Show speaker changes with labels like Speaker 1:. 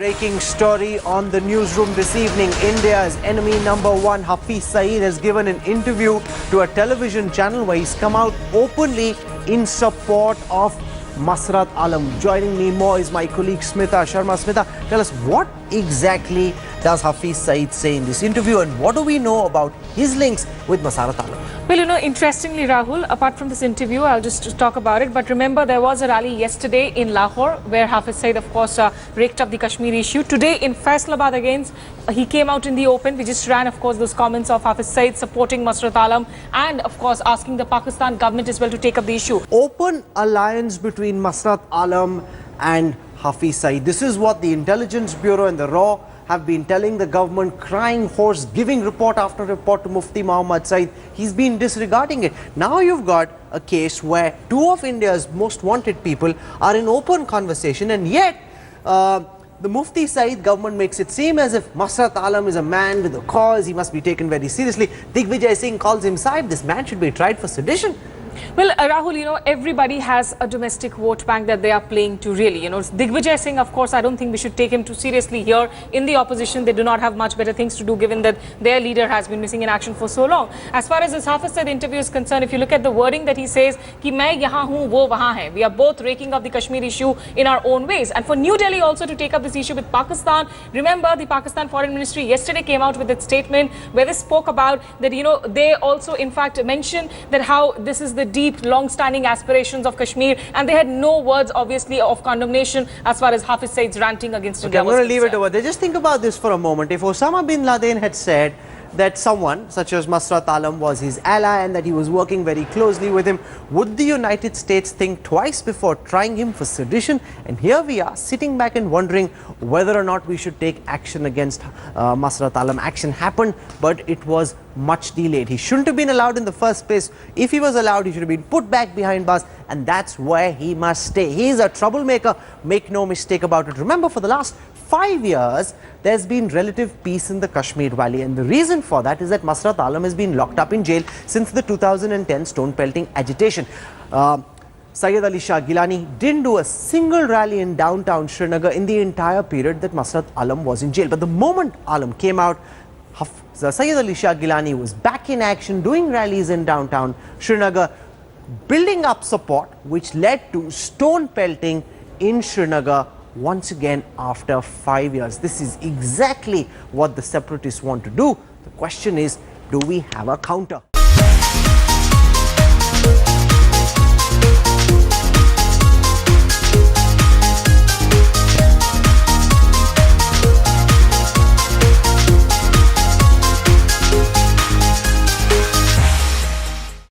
Speaker 1: Breaking story on the newsroom this evening. India's enemy number one, Hafiz Sayeed, has given an interview to a television channel where he's come out openly in support of Masarat Alam. Joining me more is my colleague Smita Sharma. Smita, tell us, what exactly does Hafiz Sayeed say in this interview and what do we know about his links with Masarat Alam?
Speaker 2: Well, interestingly, Rahul, apart from this interview, I'll just talk about it. But remember, there was a rally yesterday in Lahore where Hafiz Sayeed, of course, raked up the Kashmiri issue. Today in Faisalabad again, he came out in the open. We just ran, of course, those comments of Hafiz Sayeed supporting Masarat Alam and, of course, asking the Pakistan government as well to take up the issue.
Speaker 1: Open alliance between Masarat Alam and Hafiz Sayeed. This is what the Intelligence Bureau and the RAW have been telling the government, crying hoarse, giving report after report to Mufti Muhammad Saeed. He's been disregarding it. Now you've got a case where two of India's most wanted people are in open conversation, and yet the Mufti Saeed government makes it seem as if Masarat Alam is a man with a cause, he must be taken very seriously. Digvijay Singh calls him Saib. This man should be tried for sedition.
Speaker 2: Well, Rahul, everybody has a domestic vote bank that they are playing to, really. Digvijay Singh, of course, I don't think we should take him too seriously here. In the opposition, they do not have much better things to do, given that their leader has been missing in action for so long. As far as this Hafiz Sayeed interview is concerned, if you look at the wording that he says, ki main yahan hoon, wo wahan hai. We are both raking up the Kashmir issue in our own ways. And for New Delhi also to take up this issue with Pakistan, remember the Pakistan Foreign Ministry yesterday came out with its statement where they spoke about that, they also in fact mentioned that how this is the deep, long-standing aspirations of Kashmir, and they had no words, obviously, of condemnation as far as Hafiz Sayeed's ranting against India.
Speaker 1: I'm going to leave it over there. Just think about this for a moment. If Osama bin Laden had said that someone such as Masarat Alam was his ally and that he was working very closely with him, would the United States think twice before trying him for sedition? And here we are sitting back and wondering whether or not we should take action against Masarat Alam. Action happened, but it was much delayed. He shouldn't have been allowed in the first place. If he was allowed, he should have been put back behind bars, and that's where he must stay. He is a troublemaker, make no mistake about it. Remember, for the last 5 years, there's been relative peace in the Kashmir Valley, and the reason for that is that Masarat Alam has been locked up in jail since the 2010 stone pelting agitation. Syed Ali Shah Gilani didn't do a single rally in downtown Srinagar in the entire period that Masarat Alam was in jail. But the moment Alam came out, Syed Ali Shah Gilani was back in action, doing rallies in downtown Srinagar, building up support, which led to stone pelting in Srinagar once again after 5 years. This is exactly what the separatists want to do. The question is, do we have a counter?